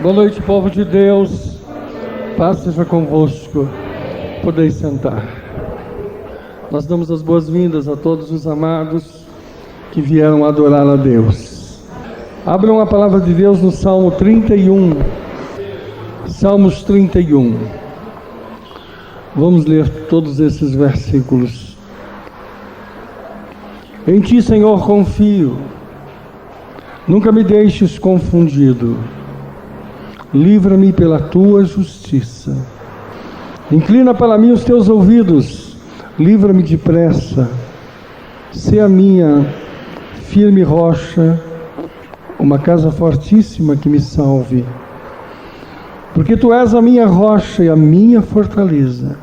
Boa noite, povo de Deus. Paz seja convosco. Podeis sentar. Nós damos as boas-vindas a todos os amados que vieram adorar a Deus. Abram a palavra de Deus no Salmo 31. Salmos 31. Vamos ler todos esses versículos. Em ti, Senhor, confio. Nunca me deixes confundido. Livra-me pela tua justiça. Inclina para mim os teus ouvidos. Livra-me depressa. Sê a minha firme rocha, uma casa fortíssima que me salve. Porque tu és a minha rocha e a minha fortaleza.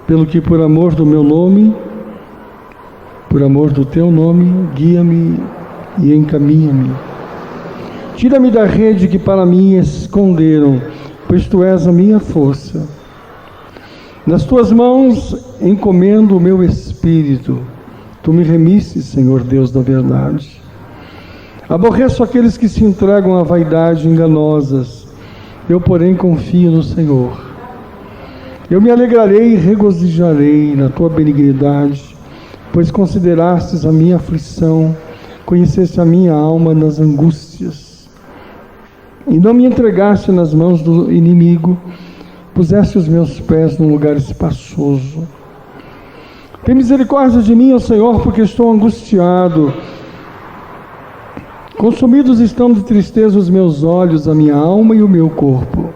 Pelo que por amor do meu nome, por amor do teu nome, guia-me e encaminha-me. Tira-me da rede que para mim esconderam, pois tu és a minha força. Nas tuas mãos encomendo o meu espírito. Tu me remisses, Senhor Deus da verdade. Aborreço aqueles que se entregam à vaidade enganosas. Eu, porém, confio no Senhor. Eu me alegrarei e regozijarei na tua benignidade, pois considerastes a minha aflição, conheceste a minha alma nas angústias. E não me entregaste nas mãos do inimigo, puseste os meus pés num lugar espaçoso. Tem misericórdia de mim, ó Senhor, porque estou angustiado. Consumidos estão de tristeza os meus olhos, a minha alma e o meu corpo.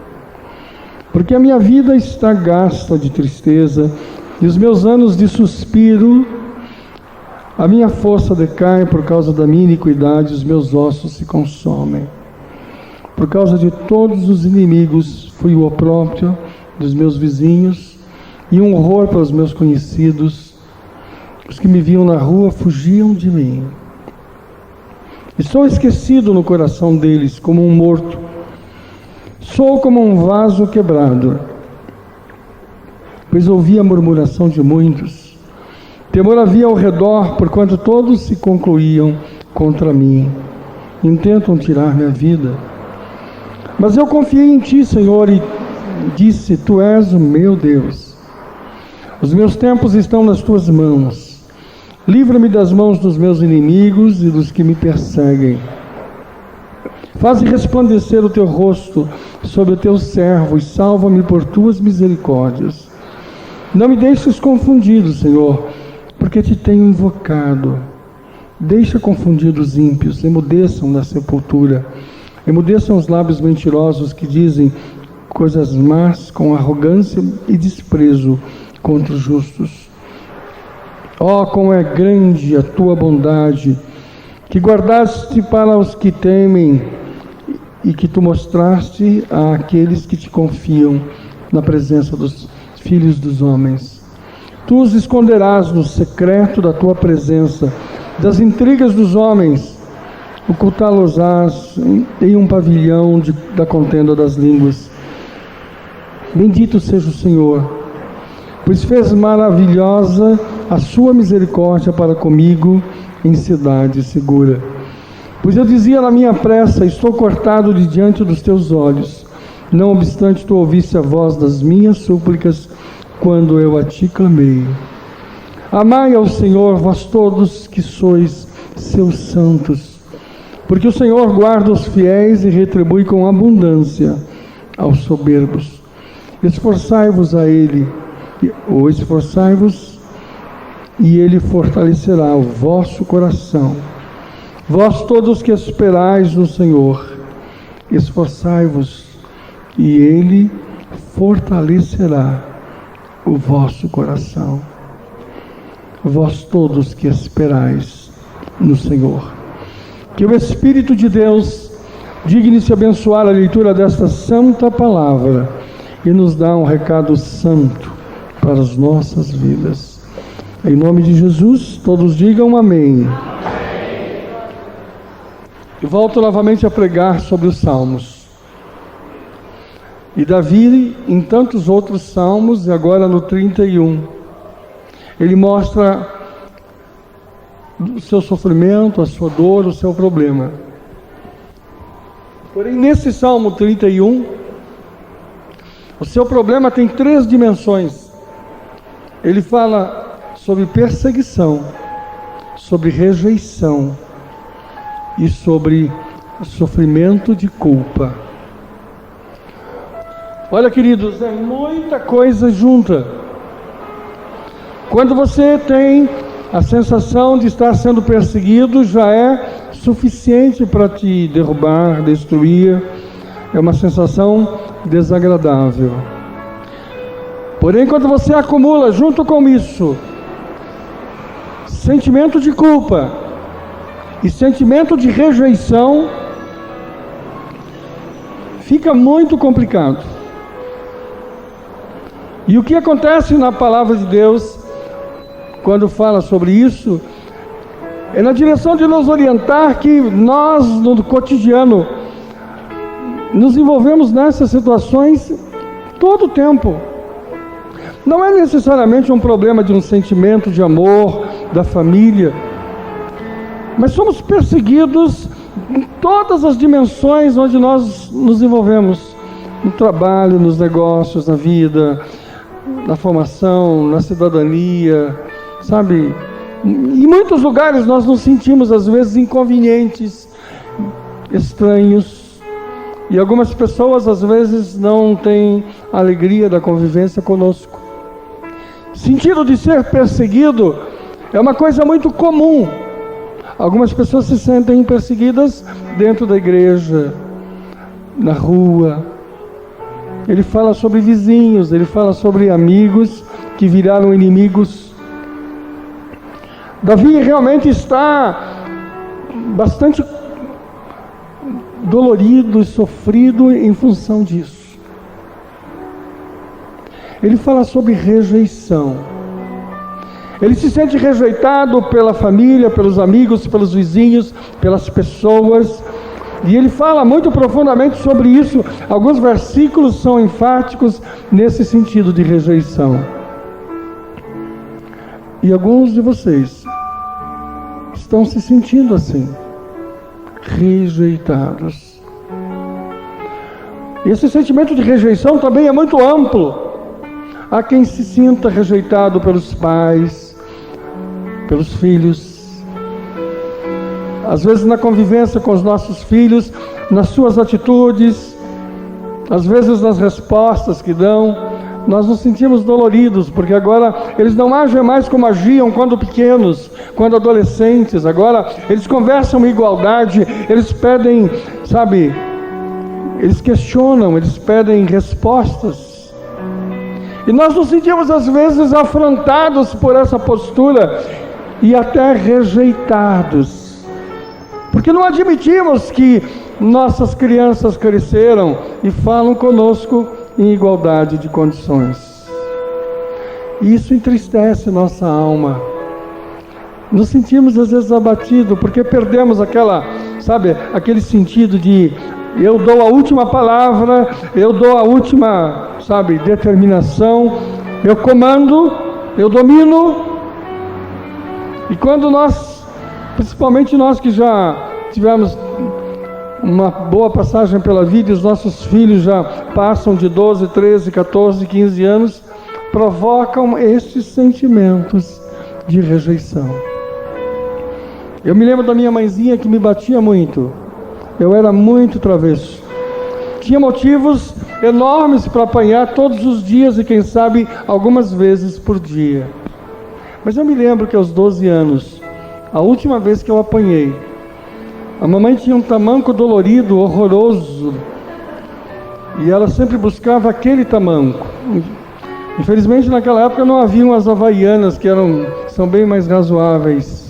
Porque a minha vida está gasta de tristeza, e os meus anos de suspiro, a minha força decai por causa da minha iniquidade, os meus ossos se consomem. Por causa de todos os inimigos, fui o opróbrio dos meus vizinhos e um horror para os meus conhecidos. Os que me viam na rua fugiam de mim. Estou esquecido no coração deles, como um morto. Sou como um vaso quebrado, pois ouvi a murmuração de muitos. Temor havia ao redor, porquanto todos se concluíam contra mim. Intentam tirar minha vida. Mas eu confiei em ti, Senhor, e disse, tu és o meu Deus. Os meus tempos estão nas tuas mãos. Livra-me das mãos dos meus inimigos e dos que me perseguem. Faze resplandecer o teu rosto sobre o teu servo e salva-me por tuas misericórdias. Não me deixes confundido, Senhor, porque te tenho invocado. Deixa confundidos os ímpios, emudeçam na sepultura. Emudeçam os lábios mentirosos que dizem coisas más com arrogância e desprezo contra os justos. Oh, como é grande a tua bondade, que guardaste para os que temem e que tu mostraste àqueles que te confiam na presença dos filhos dos homens. Tu os esconderás no secreto da tua presença, das intrigas dos homens, ocultá-los-ás em um pavilhão da contenda das línguas. Bendito seja o Senhor, pois fez maravilhosa a sua misericórdia para comigo em cidade segura. Pois eu dizia na minha pressa, estou cortado de diante dos teus olhos. Não obstante, tu ouviste a voz das minhas súplicas quando eu a ti clamei. Amai ao Senhor, vós todos que sois seus santos, porque o Senhor guarda os fiéis e retribui com abundância aos soberbos. Esforçai-vos a Ele, ou esforçai-vos, e Ele fortalecerá o vosso coração. Vós todos que esperais no Senhor, esforçai-vos, e Ele fortalecerá o vosso coração. Vós todos que esperais no Senhor. Que o Espírito de Deus digne-se abençoar a leitura desta santa palavra e nos dá um recado santo para as nossas vidas. Em nome de Jesus, todos digam amém. E volto novamente a pregar sobre os Salmos. E Davi, em tantos outros Salmos, e agora no 31, ele mostra o seu sofrimento, a sua dor, o seu problema. Porém, nesse Salmo 31, o seu problema tem 3 dimensões. Ele fala sobre perseguição, sobre rejeição e sobre sofrimento de culpa. Olha, queridos, é muita coisa junta. Quando você tem a sensação de estar sendo perseguido, já é suficiente para te derrubar, destruir. É uma sensação desagradável. Porém, quando você acumula junto com isso sentimento de culpa e sentimento de rejeição, fica muito complicado. E o que acontece na palavra de Deus, quando fala sobre isso, é na direção de nos orientar que nós, no cotidiano, nos envolvemos nessas situações todo o tempo. Não é necessariamente um problema de um sentimento de amor, da família, mas somos perseguidos em todas as dimensões onde nós nos envolvemos, no trabalho, nos negócios, na vida, na formação, na cidadania, sabe? Em muitos lugares nós nos sentimos às vezes inconvenientes, estranhos, e algumas pessoas às vezes não têm a alegria da convivência conosco. Sentido de ser perseguido é uma coisa muito comum. Algumas pessoas se sentem perseguidas dentro da igreja, na rua. Ele fala sobre vizinhos, ele fala sobre amigos que viraram inimigos. Davi realmente está bastante dolorido e sofrido em função disso. Ele fala sobre rejeição. Ele se sente rejeitado pela família, pelos amigos, pelos vizinhos, pelas pessoas. E ele fala muito profundamente sobre isso. Alguns versículos são enfáticos nesse sentido de rejeição. E alguns de vocês estão se sentindo assim, rejeitados. Esse sentimento de rejeição também é muito amplo. Há quem se sinta rejeitado pelos pais, pelos filhos, às vezes na convivência com os nossos filhos, nas suas atitudes, às vezes nas respostas que dão. Nós nos sentimos doloridos, porque agora eles não agem mais como agiam quando pequenos, quando adolescentes. Agora eles conversam em igualdade, eles pedem, sabe, eles questionam, eles pedem respostas. E nós nos sentimos às vezes afrontados por essa postura e até rejeitados, porque não admitimos que nossas crianças cresceram e falam conosco em igualdade de condições. E isso entristece nossa alma. Nos sentimos às vezes abatidos, porque perdemos aquele sentido de eu dou a última palavra, eu dou a última, determinação, eu comando, eu domino. E quando nós, principalmente nós que já tivemos uma boa passagem pela vida, e os nossos filhos já passam de 12, 13, 14, 15 anos, provocam esses sentimentos de rejeição. Eu me lembro da minha mãezinha que me batia muito. Eu era muito travesso. Tinha motivos enormes para apanhar todos os dias e quem sabe algumas vezes por dia. Mas eu me lembro que aos 12 anos, a última vez que eu apanhei, a mamãe tinha um tamanco dolorido, horroroso, e ela sempre buscava aquele tamanco. Infelizmente naquela época não haviam as havaianas, que são bem mais razoáveis.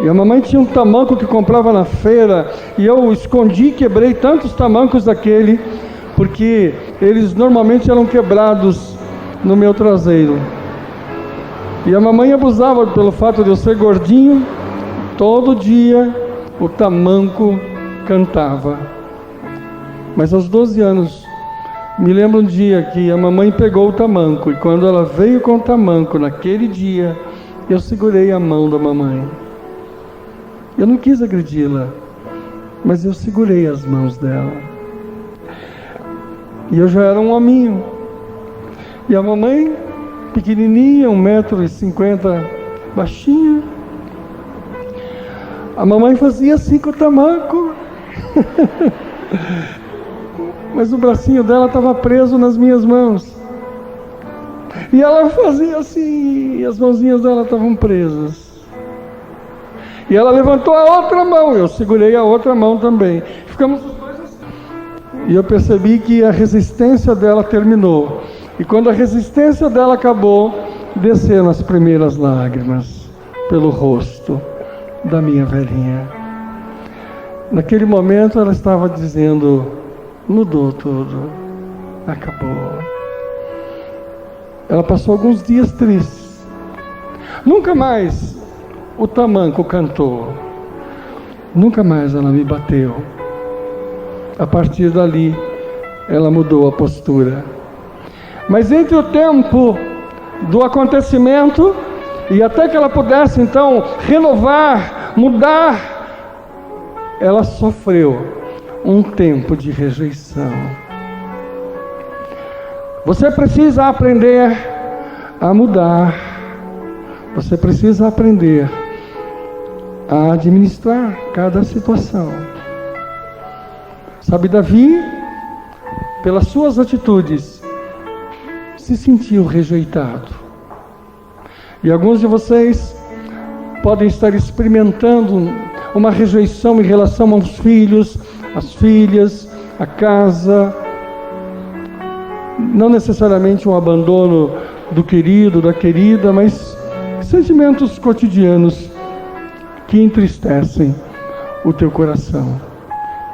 E a mamãe tinha um tamanco que comprava na feira, e eu escondi e quebrei tantos tamancos daquele, porque eles normalmente eram quebrados no meu traseiro. E a mamãe abusava pelo fato de eu ser gordinho. Todo dia o tamanco cantava. Mas aos 12 anos, me lembro um dia que a mamãe pegou o tamanco, e quando ela veio com o tamanco naquele dia, eu segurei a mão da mamãe. Eu não quis agredi-la, mas eu segurei as mãos dela. E eu já era um hominho. E a mamãe, pequenininha, 1,50 m, baixinha. A mamãe fazia assim com o tamanco. Mas o bracinho dela estava preso nas minhas mãos. E ela fazia assim, e as mãozinhas dela estavam presas. E ela levantou a outra mão, eu segurei a outra mão também. Ficamos os dois assim. E eu percebi que a resistência dela terminou. E quando a resistência dela acabou, desceram as primeiras lágrimas pelo rosto da minha velhinha. Naquele momento ela estava dizendo: mudou tudo, acabou. Ela passou alguns dias tristes. Nunca mais o tamanco cantou. Nunca mais ela me bateu. A partir dali, ela mudou a postura. Mas entre o tempo do acontecimento e até que ela pudesse então renovar, mudar, ela sofreu um tempo de rejeição. Você precisa aprender a mudar. Você precisa aprender a administrar cada situação. Sabe, Davi, pelas suas atitudes, se sentiu rejeitado. E alguns de vocês podem estar experimentando uma rejeição em relação aos filhos, às filhas, à casa. Não necessariamente um abandono do querido, da querida, mas sentimentos cotidianos que entristecem o teu coração.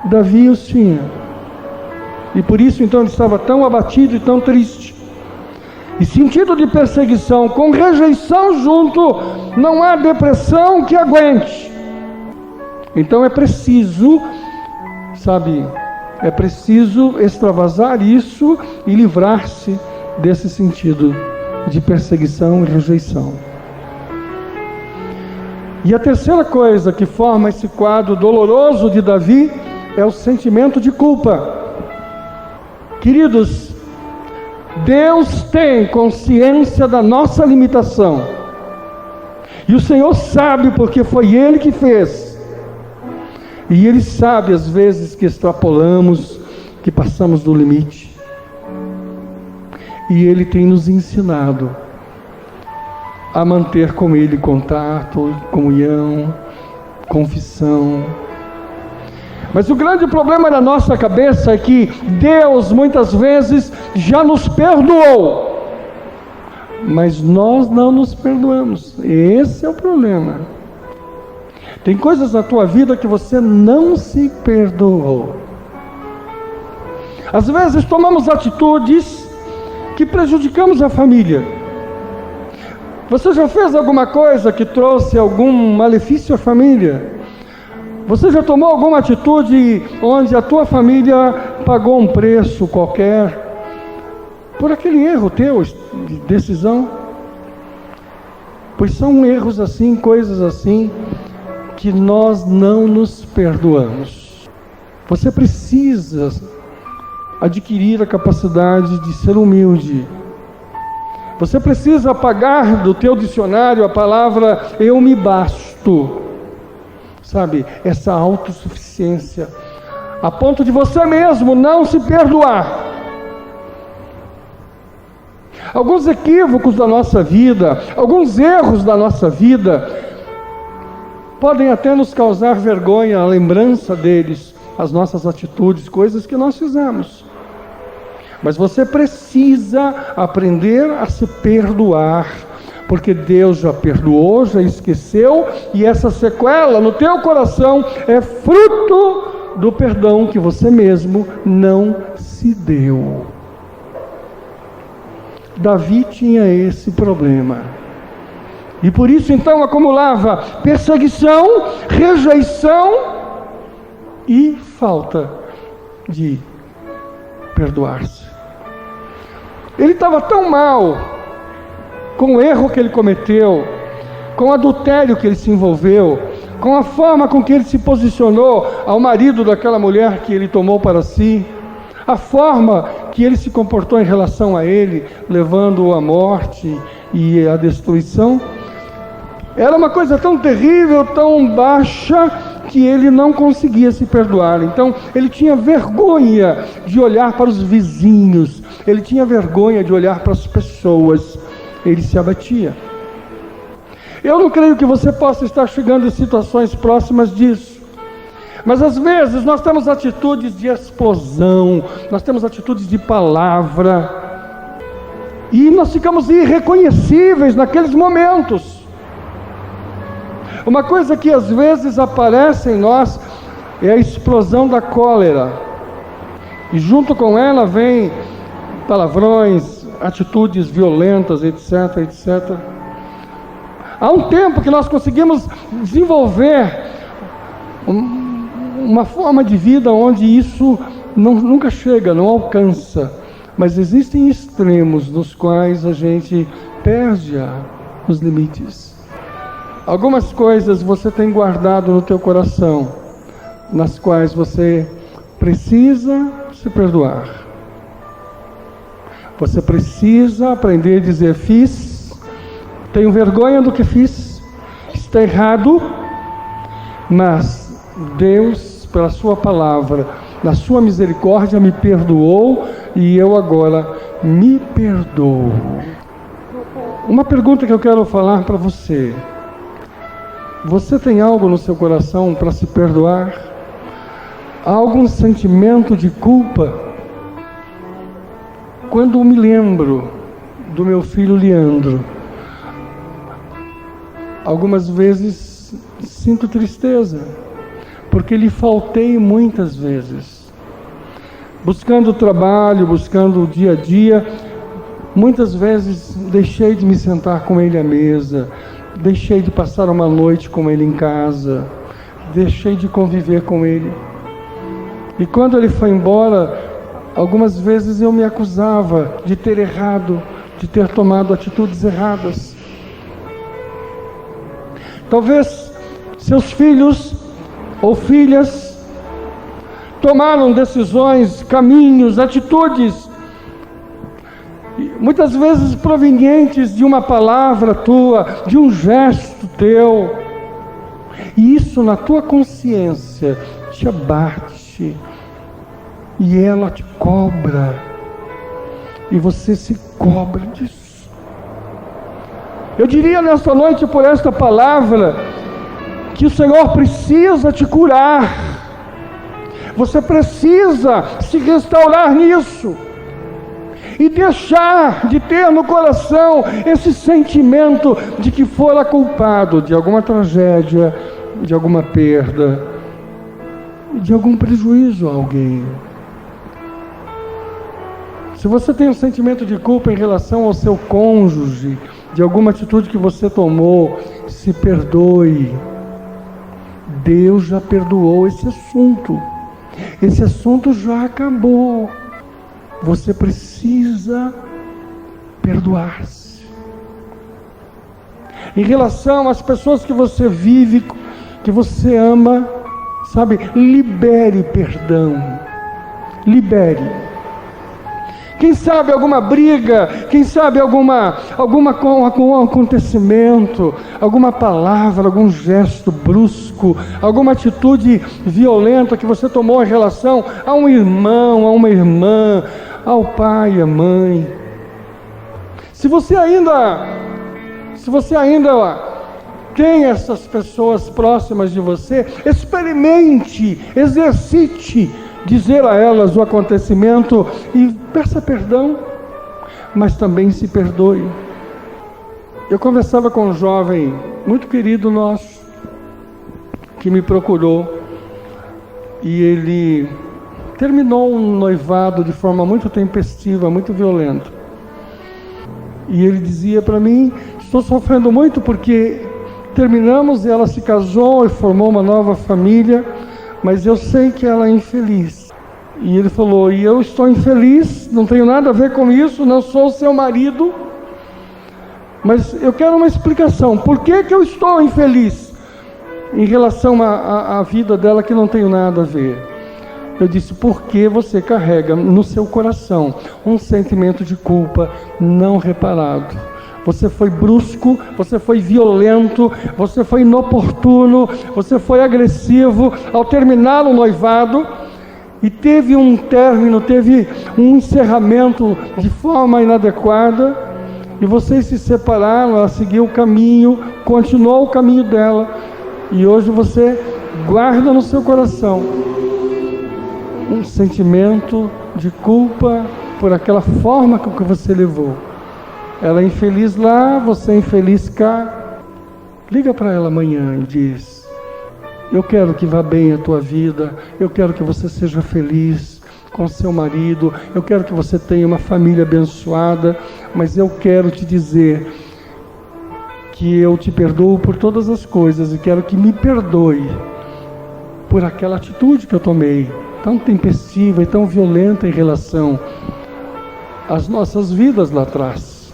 Davi os tinha. E por isso então ele estava tão abatido e tão triste. E sentido de perseguição com rejeição junto, não há depressão que aguente. Então é preciso, sabe, é preciso extravasar isso e livrar-se desse sentido de perseguição e rejeição. E a terceira coisa que forma esse quadro doloroso de Davi é o sentimento de culpa. Queridos, Deus tem consciência da nossa limitação. E o Senhor sabe porque foi Ele que fez. E Ele sabe as vezes que extrapolamos, que passamos do limite. E Ele tem nos ensinado a manter com Ele contato, comunhão, confissão. Mas o grande problema da nossa cabeça é que Deus muitas vezes já nos perdoou, mas nós não nos perdoamos. Esse é o problema. Tem coisas na tua vida que você não se perdoou. Às vezes tomamos atitudes que prejudicamos a família. Você já fez alguma coisa que trouxe algum malefício à família? Você já tomou alguma atitude onde a tua família pagou um preço qualquer por aquele erro teu de decisão? Pois são erros assim, coisas assim, que nós não nos perdoamos. Você precisa adquirir a capacidade de ser humilde. Você precisa apagar do teu dicionário a palavra eu me basto. Sabe, essa autossuficiência, a ponto de você mesmo não se perdoar. Alguns equívocos da nossa vida, alguns erros da nossa vida, podem até nos causar vergonha, a lembrança deles, as nossas atitudes, coisas que nós fizemos. Mas você precisa aprender a se perdoar, porque Deus já perdoou, já esqueceu, e essa sequela no teu coração é fruto do perdão que você mesmo não se deu. Davi tinha esse problema, e por isso então acumulava perseguição, rejeição e falta de perdoar-se. Ele estava tão mal com o erro que ele cometeu, com o adultério que ele se envolveu, com a forma com que ele se posicionou, ao marido daquela mulher que ele tomou para si, a forma que ele se comportou em relação a ele, levando-o à morte e à destruição, era uma coisa tão terrível, tão baixa, que ele não conseguia se perdoar. Então ele tinha vergonha de olhar para os vizinhos, ele tinha vergonha de olhar para as pessoas, ele se abatia. Eu não creio que você possa estar chegando em situações próximas disso, mas às vezes nós temos atitudes de explosão, nós temos atitudes de palavra, e nós ficamos irreconhecíveis naqueles momentos. Uma coisa que às vezes aparece em nós é a explosão da cólera, e junto com ela vem palavrões, atitudes violentas, etc, etc. Há um tempo que nós conseguimos desenvolver uma forma de vida onde isso nunca chega, não alcança, mas existem extremos nos quais a gente perde os limites. Algumas coisas você tem guardado no teu coração, nas quais você precisa se perdoar. Você precisa aprender a dizer: fiz, tenho vergonha do que fiz, está errado, mas Deus, pela sua palavra, na sua misericórdia, me perdoou e eu agora me perdoo. Uma pergunta que eu quero falar para você: você tem algo no seu coração para se perdoar? Há algum sentimento de culpa? Quando eu me lembro do meu filho Leandro, algumas vezes sinto tristeza, porque lhe faltei muitas vezes. Buscando trabalho, buscando o dia a dia, muitas vezes deixei de me sentar com ele à mesa, deixei de passar uma noite com ele em casa, deixei de conviver com ele. E quando ele foi embora, algumas vezes eu me acusava de ter errado, de ter tomado atitudes erradas. Talvez seus filhos ou filhas tomaram decisões, caminhos, atitudes, muitas vezes provenientes de uma palavra tua, de um gesto teu, e isso na tua consciência te abate, e ela te cobra, e você se cobra disso. Eu diria nesta noite, por esta palavra, que o Senhor precisa te curar, você precisa se restaurar nisso, e deixar de ter no coração esse sentimento de que fora culpado de alguma tragédia, de alguma perda, de algum prejuízo a alguém. Se você tem um sentimento de culpa em relação ao seu cônjuge, de alguma atitude que você tomou, se perdoe. Deus já perdoou esse assunto. Esse assunto já acabou. Você precisa perdoar-se. Em relação às pessoas que você vive, que você ama, sabe, libere perdão. Libere. Quem sabe alguma briga, quem sabe algum acontecimento, alguma palavra, algum gesto brusco, alguma atitude violenta que você tomou em relação a um irmão, a uma irmã, ao pai, à mãe. Se você ainda tem essas pessoas próximas de você, experimente, exercite dizer a elas o acontecimento e peça perdão, mas também se perdoe. Eu conversava com um jovem muito querido nosso, que me procurou, e ele terminou um noivado de forma muito tempestiva, muito violenta, e ele dizia para mim: estou sofrendo muito porque terminamos e ela se casou e formou uma nova família, mas eu sei que ela é infeliz. E ele falou: e eu estou infeliz, não tenho nada a ver com isso, não sou seu marido, mas eu quero uma explicação, por que eu estou infeliz? em relação à vida dela que não tenho nada a ver. Eu disse, porque você carrega no seu coração um sentimento de culpa não reparado. Você foi brusco, você foi violento, você foi inoportuno, você foi agressivo ao terminar o noivado e teve um término, teve um encerramento de forma inadequada e vocês se separaram, ela seguiu o caminho, continuou o caminho dela e hoje você guarda no seu coração um sentimento de culpa por aquela forma com que você levou. Ela é infeliz lá, você é infeliz cá. Liga para ela amanhã e diz, eu quero que vá bem a tua vida, eu quero que você seja feliz com seu marido, eu quero que você tenha uma família abençoada, mas eu quero te dizer que eu te perdoo por todas as coisas e quero que me perdoe por aquela atitude que eu tomei, tão tempestiva e tão violenta em relação às nossas vidas lá atrás.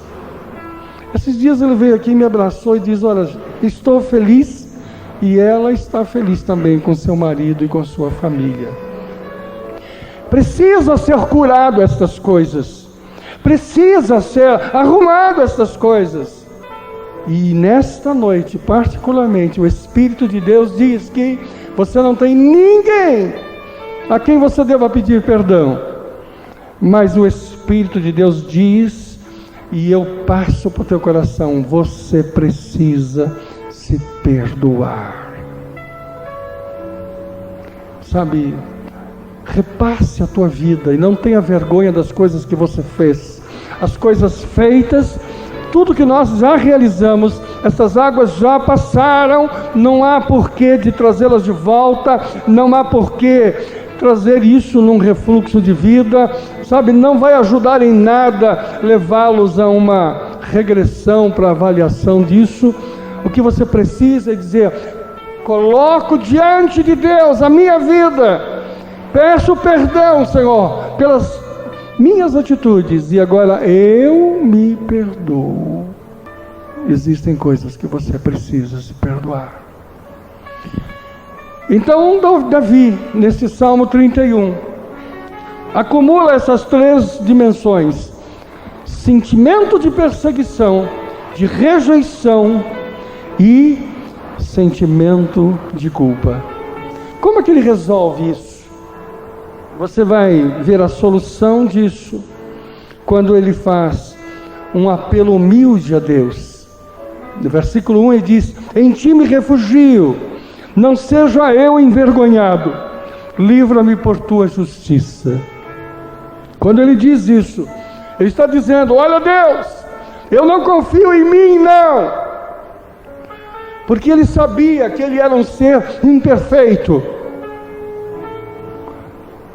Esses dias ele veio aqui, me abraçou e diz, olha, estou feliz e ela está feliz também com seu marido e com sua família. Precisa ser curado estas coisas, precisa ser arrumado estas coisas. E nesta noite, particularmente, o Espírito de Deus diz que você não tem ninguém a quem você deva pedir perdão, mas o Espírito de Deus diz, e eu passo para o teu coração, você precisa se perdoar. Sabe, repasse a tua vida e não tenha vergonha das coisas que você fez. As coisas feitas, tudo que nós já realizamos, essas águas já passaram, não há porquê de trazê-las de volta, não há porquê trazer isso num refluxo de vida, sabe, não vai ajudar em nada levá-los a uma regressão para avaliação disso. O que você precisa é dizer, coloco diante de Deus a minha vida, peço perdão, Senhor, pelas minhas atitudes, e agora eu me perdoo. Existem coisas que você precisa se perdoar. Então Davi, nesse Salmo 31, acumula essas três dimensões: sentimento de perseguição, de rejeição e sentimento de culpa. Como é que ele resolve isso? Você vai ver a solução disso quando ele faz um apelo humilde a Deus. No versículo 1 ele diz, em ti me refugio, não seja eu envergonhado, livra-me por tua justiça. Quando ele diz isso, ele está dizendo, olha Deus, eu não confio em mim não, porque ele sabia que ele era um ser imperfeito.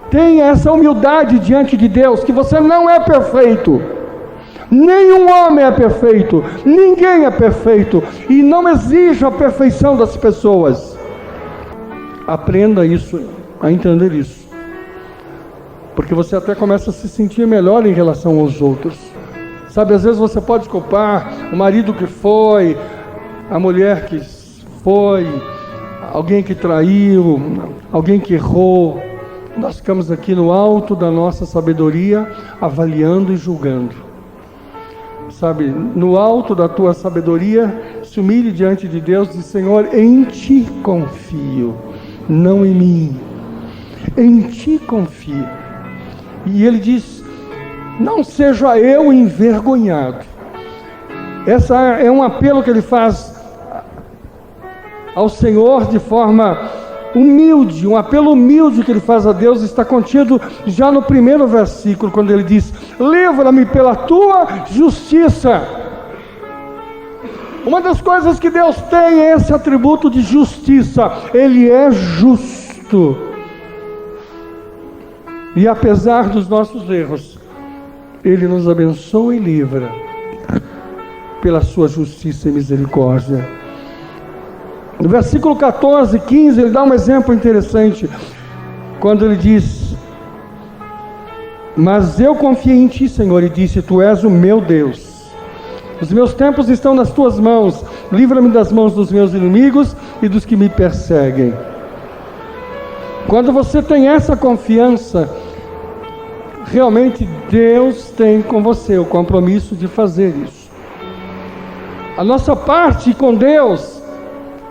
Tenha essa humildade diante de Deus, que você não é perfeito, nenhum homem é perfeito, ninguém é perfeito, e não exige a perfeição das pessoas. Aprenda isso, a entender isso, porque você até começa a se sentir melhor em relação aos outros. Sabe, às vezes você pode culpar o marido que foi, a mulher que foi, alguém que traiu, alguém que errou. Nós ficamos aqui no alto da nossa sabedoria, avaliando e julgando. Sabe, no alto da tua sabedoria, se humilhe diante de Deus e diz, Senhor, em ti confio, não em mim, em ti confio. E ele diz, não seja eu envergonhado. Essa é um apelo que ele faz ao Senhor de forma humilde, um apelo humilde que ele faz a Deus, está contido já no primeiro versículo, quando ele diz, livra-me pela tua justiça. Uma das coisas que Deus tem é esse atributo de justiça, ele é justo, e apesar dos nossos erros, ele nos abençoa e livra pela sua justiça e misericórdia. No versículo 14 e 15, ele dá um exemplo interessante, quando ele diz, mas eu confiei em ti, Senhor, e disse, tu és o meu Deus, os meus tempos estão nas tuas mãos, livra-me das mãos dos meus inimigos e dos que me perseguem. Quando você tem essa confiança, realmente Deus tem com você o compromisso de fazer isso. A nossa parte com Deus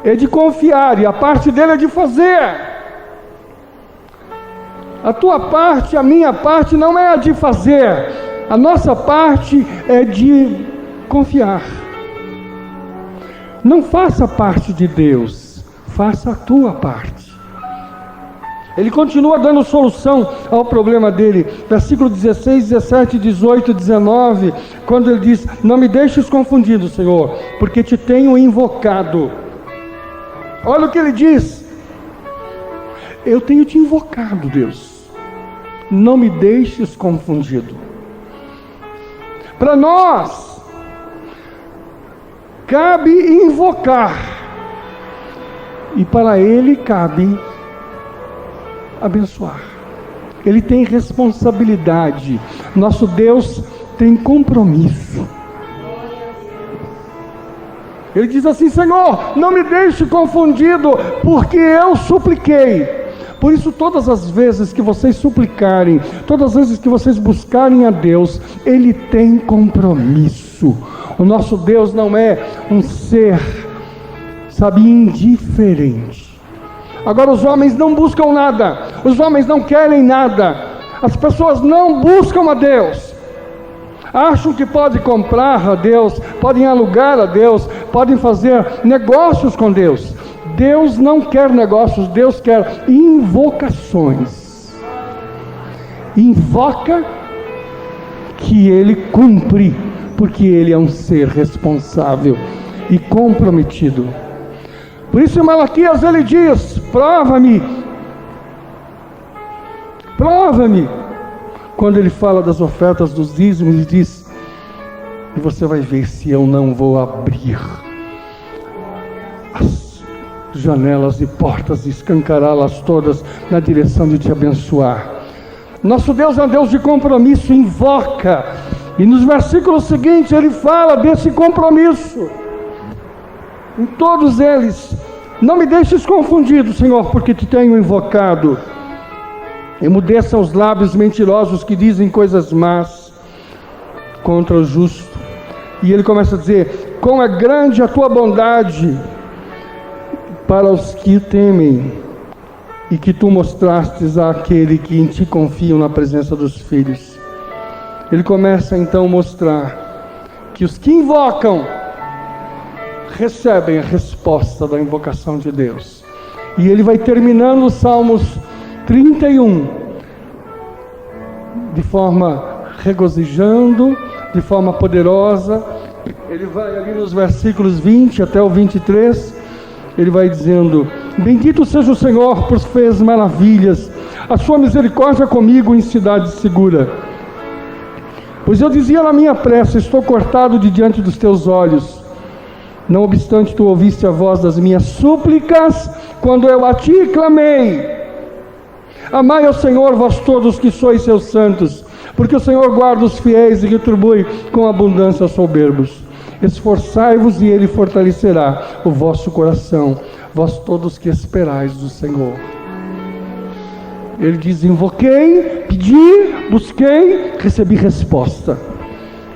é de confiar, e a parte dele é de fazer. A tua parte, a minha parte não é a de fazer, a nossa parte é de confiar. Não faça parte de Deus, faça a tua parte. Ele continua dando solução ao problema dele, versículo 16, 17, 18, 19, quando ele diz: não me deixes confundido, Senhor, porque te tenho invocado. Olha o que ele diz: eu tenho te invocado, Deus, não me deixes confundido. Para nós, cabe invocar, e para ele cabe abençoar. Ele tem responsabilidade. Nosso Deus tem compromisso. Ele diz assim: Senhor, não me deixe confundido, porque eu supliquei. Por isso, todas as vezes que vocês suplicarem, todas as vezes que vocês buscarem a Deus, Ele tem compromisso. O nosso Deus não é um ser, indiferente. Agora, os homens não buscam nada, os homens não querem nada, as pessoas não buscam a Deus, acham que podem comprar a Deus, podem alugar a Deus, podem fazer negócios com Deus. Deus não quer negócios, Deus quer invocações. Invoca que Ele cumpre, porque Ele é um ser responsável e comprometido. Por isso em Malaquias ele diz: prova-me, quando ele fala das ofertas dos dízimos, ele diz: e você vai ver se eu não vou abrir as janelas e portas, escancará-las todas na direção de te abençoar. Nosso Deus é um Deus de compromisso, invoca, e nos versículos seguintes ele fala desse compromisso. Em todos eles: não me deixes confundido, Senhor, porque te tenho invocado. Emudeça os lábios mentirosos que dizem coisas más contra o justo. E ele começa a dizer: quão é grande a tua bondade para os que temem, e que tu mostrastes àquele que em ti confiam na presença dos filhos. Ele começa então a mostrar que os que invocam recebem a resposta da invocação de Deus. E ele vai terminando os Salmos 31 de forma regozijando, de forma poderosa. Ele vai ali nos versículos 20 até o 23, ele vai dizendo: bendito seja o Senhor, pois fez maravilhas, a sua misericórdia comigo em cidade segura. Pois eu dizia na minha prece: estou cortado de diante dos teus olhos. Não obstante, tu ouviste a voz das minhas súplicas, quando eu a ti clamei. Amai ao Senhor, vós todos que sois seus santos, porque o Senhor guarda os fiéis e retribui com abundância aos soberbos. Esforçai-vos e Ele fortalecerá o vosso coração, vós todos que esperais do Senhor. Ele diz: invoquei, pedi, busquei, recebi resposta.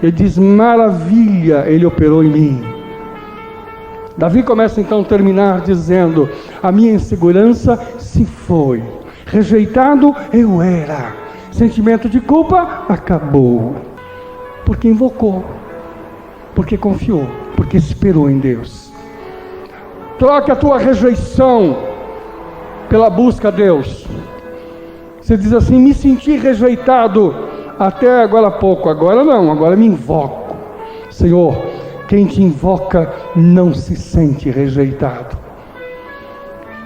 Ele diz: maravilha Ele operou em mim. Davi começa então a terminar dizendo: a minha insegurança se foi, rejeitado eu era, sentimento de culpa acabou, porque invocou, porque confiou, porque esperou em Deus. Troque a tua rejeição pela busca a Deus. Você diz assim: me senti rejeitado até agora há pouco, agora não, agora me invoco. Senhor, quem te invoca não se sente rejeitado.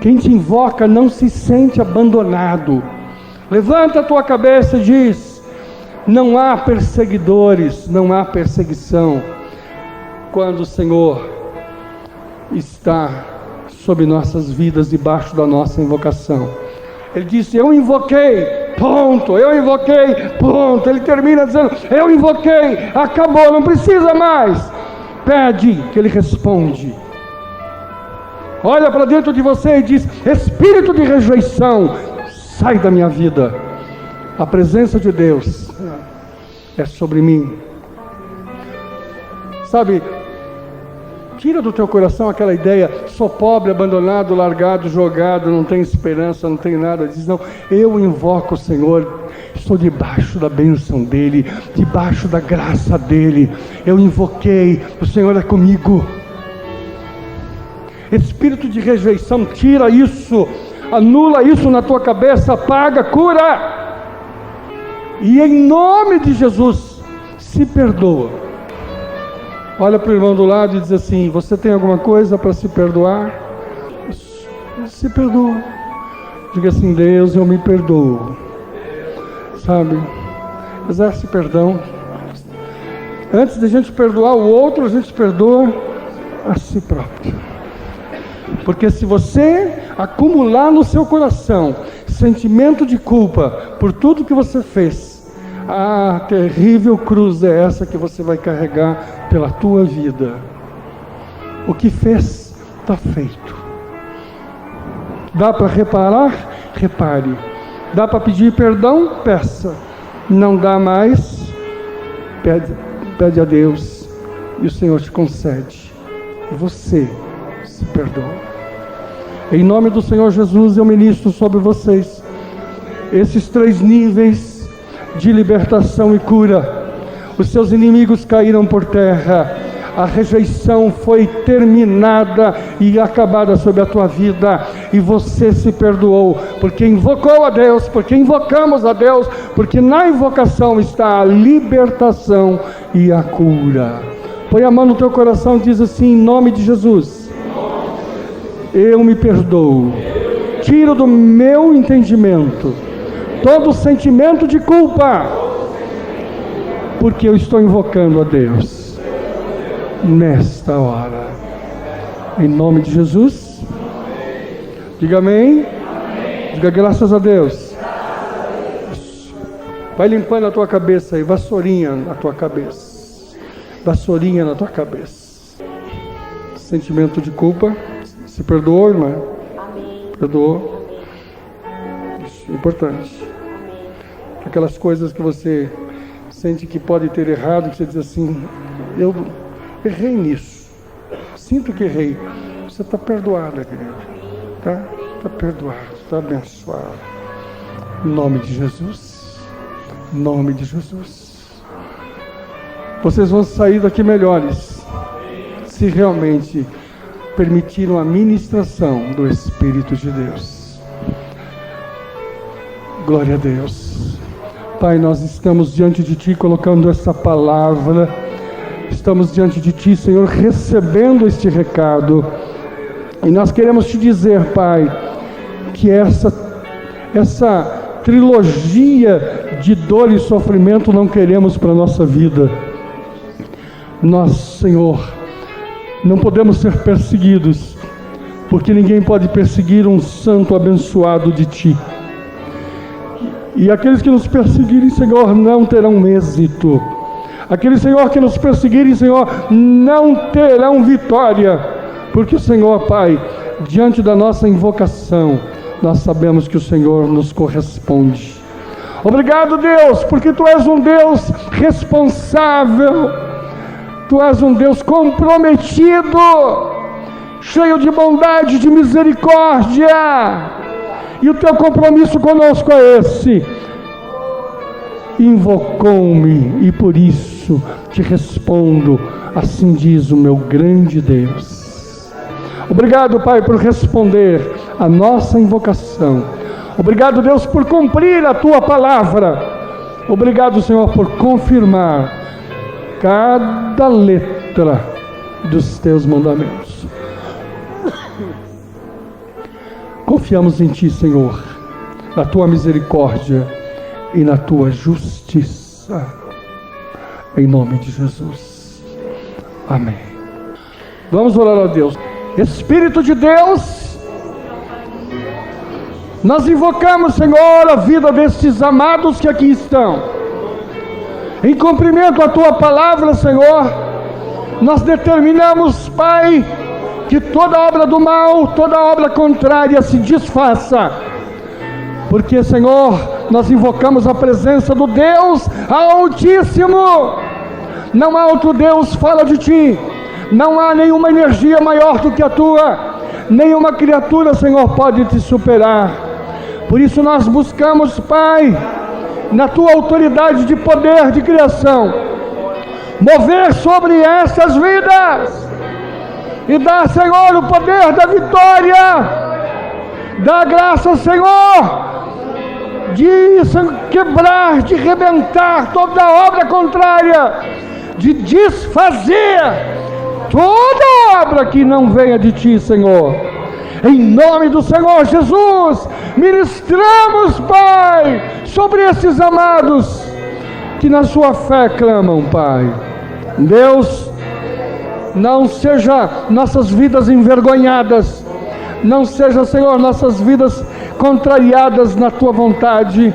Quem te invoca não se sente abandonado. Levanta a tua cabeça e diz: não há perseguidores, não há perseguição, quando o Senhor está sobre nossas vidas, debaixo da nossa invocação. Ele disse: eu invoquei, ponto, eu invoquei, ponto. Ele termina dizendo: eu invoquei, acabou, não precisa mais. Pede, que Ele responde. olha para dentro de você e diz: espírito de rejeição, sai da minha vida. A presença de Deus é sobre mim. Sabe, tira do teu coração aquela ideia: sou pobre, abandonado, largado, jogado, não tenho esperança, não tenho nada. Diz: não, eu invoco o Senhor, estou debaixo da bênção dEle, debaixo da graça dEle. Eu invoquei, o Senhor é comigo. Espírito de rejeição, tira isso, anula isso na tua cabeça, apaga, cura. E em nome de Jesus, se perdoa. Olha para o irmão do lado e diz assim: você tem alguma coisa para se perdoar? Se perdoa. Diga assim: Deus, eu me perdoo. Sabe? Exerce perdão. Antes de a gente perdoar o outro, a gente perdoa a si próprio. Porque se você acumular no seu coração sentimento de culpa por tudo que você fez, a terrível cruz é essa que você vai carregar pela tua vida. O que fez, está feito. Dá para reparar? Repare. Dá para pedir perdão? Peça. Não dá mais? Pede a Deus e o Senhor te concede. Você se perdoa. Em nome do Senhor Jesus, eu ministro sobre vocês esses 3 níveis de libertação e cura. Os seus inimigos caíram por terra. A rejeição foi terminada e acabada sobre a tua vida, e você se perdoou, porque invocou a Deus, porque invocamos a Deus, porque na invocação está a libertação e a cura. Põe a mão no teu coração e diz assim: em nome de Jesus, eu me perdoo, tiro do meu entendimento todo sentimento de culpa, porque eu estou invocando a Deus nesta hora, em nome de Jesus. Diga amém. Diga graças a Deus. Vai limpando a tua cabeça aí, vassourinha na tua cabeça, vassourinha na tua cabeça. Sentimento de culpa, se perdoou, irmã? Amém. Perdoou. Isso é importante. Aquelas coisas que você sente que pode ter errado, que você diz assim: eu errei nisso, sinto que errei. Você está perdoada, querido. Está perdoado, está abençoado. Em nome de Jesus. Em nome de Jesus. Vocês vão sair daqui melhores, se realmente permitiram a ministração do Espírito de Deus. Glória a Deus. Pai, nós estamos diante de Ti colocando essa palavra. Estamos diante de Ti, Senhor, recebendo este recado. E nós queremos Te dizer, Pai, que essa trilogia de dor e sofrimento não queremos para a nossa vida. Nós, Senhor, não podemos ser perseguidos, porque ninguém pode perseguir um santo abençoado de Ti. E aqueles que nos perseguirem, Senhor, não terão êxito. Aqueles, Senhor, que nos perseguirem, Senhor, não terão vitória. Porque o Senhor, Pai, diante da nossa invocação, nós sabemos que o Senhor nos corresponde. Obrigado, Deus, porque Tu és um Deus responsável. Tu és um Deus comprometido, cheio de bondade, de misericórdia. E o Teu compromisso conosco é esse: invocou-me e por isso Te respondo, assim diz o meu grande Deus. Obrigado, Pai, por responder a nossa invocação. Obrigado, Deus, por cumprir a Tua palavra. Obrigado, Senhor, por confirmar cada letra dos Teus mandamentos. Confiamos em Ti, Senhor, na Tua misericórdia e na Tua justiça, em nome de Jesus. Amém. Vamos orar a Deus. Espírito de Deus, nós invocamos, Senhor, a vida destes amados que aqui estão. Em cumprimento à Tua palavra, Senhor, nós determinamos, Pai, que toda obra do mal, toda obra contrária se desfaça. Porque, Senhor, nós invocamos a presença do Deus Altíssimo. Não há outro Deus fora de Ti. Não há nenhuma energia maior do que a Tua. Nenhuma criatura, Senhor, pode Te superar. Por isso nós buscamos, Pai, na Tua autoridade de poder de criação, mover sobre essas vidas e dar, Senhor, o poder da vitória. Dá graça, Senhor, de quebrar, de rebentar toda obra contrária, de desfazer toda obra que não venha de Ti, Senhor. Em nome do Senhor Jesus, ministramos, Pai, sobre esses amados que na sua fé clamam, Pai. Deus, não seja nossas vidas envergonhadas, não seja, Senhor, nossas vidas contrariadas na Tua vontade,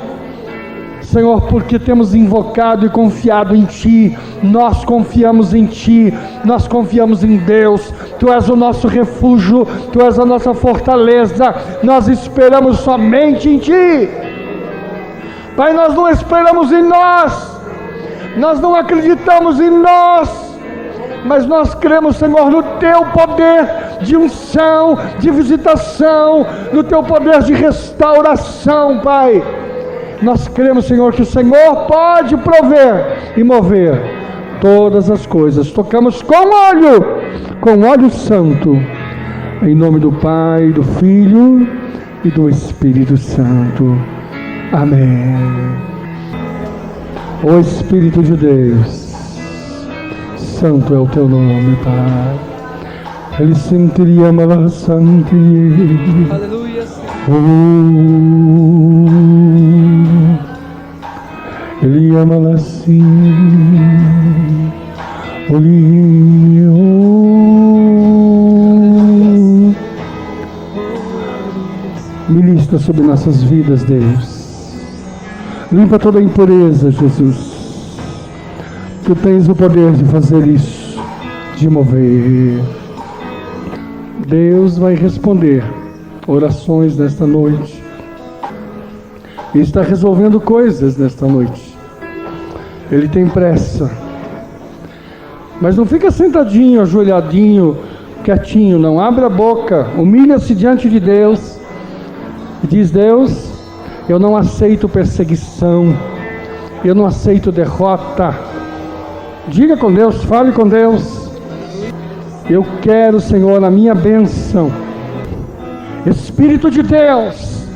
Senhor, porque temos invocado e confiado em Ti. Nós confiamos em Ti, nós confiamos em Deus. Tu és o nosso refúgio, Tu és a nossa fortaleza, nós esperamos somente em Ti. Pai, nós não esperamos em nós, nós não acreditamos em nós, mas nós cremos, Senhor, no Teu poder de unção, de visitação, no Teu poder de restauração, Pai. Nós cremos, Senhor, que o Senhor pode prover e mover todas as coisas. Tocamos com óleo santo, em nome do Pai, do Filho e do Espírito Santo. Amém. Ó Espírito de Deus, santo é o Teu nome, Pai. Ele sentiria mal santo. Aleluia. Ele ama assim. Ministra sobre nossas vidas, Deus. Limpa toda a impureza, Jesus. Tu tens o poder de fazer isso, de mover. Deus vai responder orações nesta noite. Ele está resolvendo coisas nesta noite. Ele tem pressa. Mas não fica sentadinho, ajoelhadinho, quietinho, não. Abre a boca, humilha-se diante de Deus e diz: Deus, eu não aceito perseguição, eu não aceito derrota. Diga com Deus, fale com Deus. Eu quero, Senhor, a minha bênção. Espírito de Deus,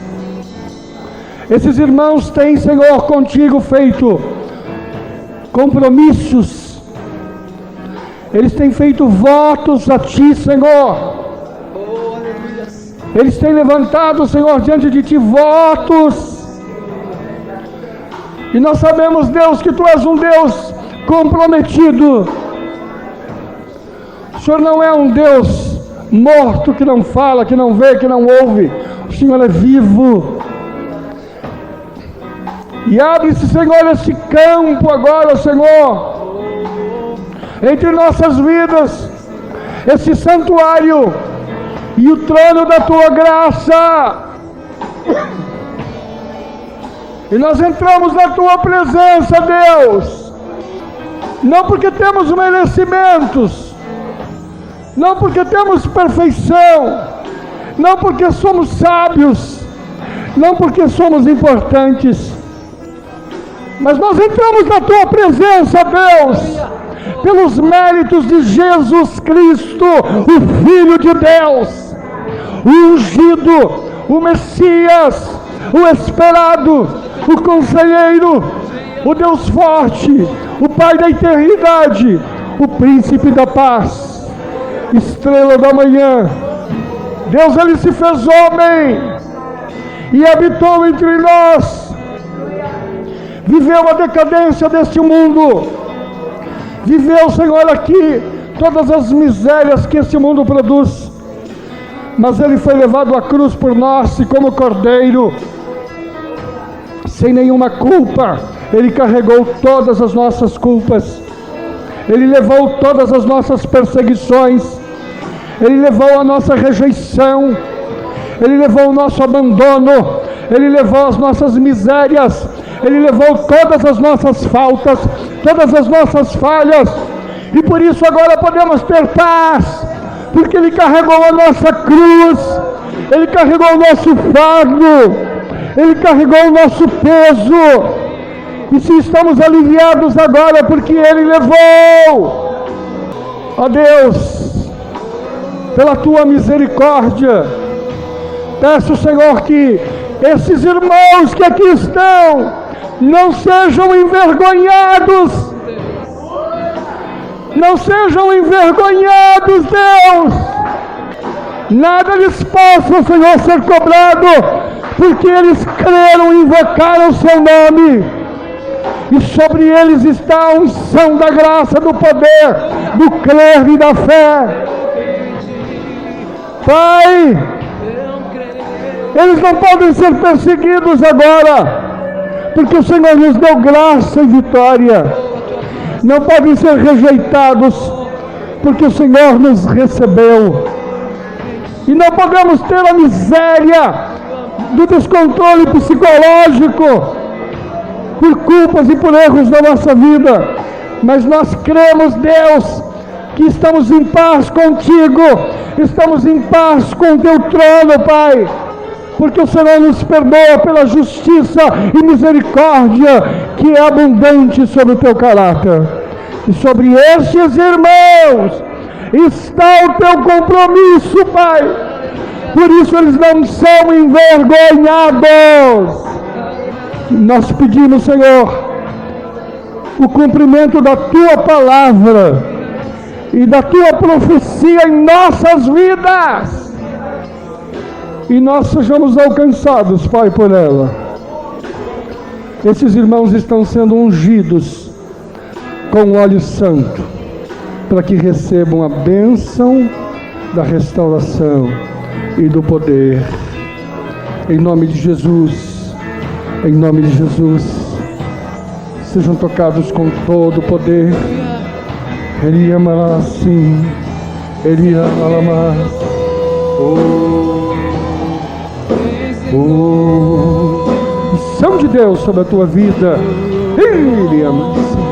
esses irmãos têm, Senhor, contigo feito compromissos, eles têm feito votos a Ti, Senhor. Eles têm levantado, Senhor, diante de Ti votos, e nós sabemos, Deus, que Tu és um Deus comprometido. O Senhor não é um Deus morto que não fala, que não vê, que não ouve. O Senhor é vivo. E abre-se, Senhor, esse campo agora, Senhor, entre nossas vidas, esse santuário e o trono da Tua graça. E nós entramos na Tua presença, Deus, não porque temos merecimentos, não porque temos perfeição, não porque somos sábios, não porque somos importantes, mas nós entramos na Tua presença, Deus, pelos méritos de Jesus Cristo, o Filho de Deus, o ungido, o Messias, o esperado, o conselheiro, o Deus forte, o Pai da eternidade, o Príncipe da paz, estrela da manhã. Deus, Ele se fez homem e habitou entre nós, viveu a decadência deste mundo, viveu, Senhor, aqui todas as misérias que este mundo produz, mas Ele foi levado à cruz por nós, e como cordeiro, sem nenhuma culpa, Ele carregou todas as nossas culpas, Ele levou todas as nossas perseguições, Ele levou a nossa rejeição, Ele levou o nosso abandono, Ele levou as nossas misérias, Ele levou todas as nossas faltas, todas as nossas falhas, e por isso agora podemos ter paz, porque Ele carregou a nossa cruz, Ele carregou o nosso fardo, Ele carregou o nosso peso, e se estamos aliviados agora, porque Ele levou. Ó Deus, pela Tua misericórdia, peço, Senhor, que esses irmãos que aqui estão não sejam envergonhados, não sejam envergonhados, Deus, nada lhes possa, Senhor, ser cobrado, porque eles creram e invocaram o Seu nome, e sobre eles está a unção da graça, do poder, do crer e da fé. Pai, eles não podem ser perseguidos agora, porque o Senhor nos deu graça e vitória. Não podem ser rejeitados, porque o Senhor nos recebeu. E não podemos ter a miséria do descontrole psicológico, por culpas e por erros da nossa vida. Mas nós cremos, Deus, que estamos em paz contigo, estamos em paz com o Teu trono, Pai, porque o Senhor nos perdoa pela justiça e misericórdia que é abundante sobre o Teu caráter. E sobre estes irmãos está o Teu compromisso, Pai. Por isso eles não são envergonhados. Nós pedimos, Senhor, o cumprimento da Tua palavra e da Tua profecia em nossas vidas, e nós sejamos alcançados, Pai, por ela. Esses irmãos estão sendo ungidos com óleo santo, para que recebam a bênção da restauração e do poder. Em nome de Jesus, em nome de Jesus, sejam tocados com todo o poder. Ele ama assim, Ele ama. Missão de Deus sobre a tua vida. Ele ama assim.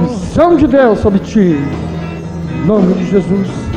Missão de Deus sobre ti. Em nome de Jesus.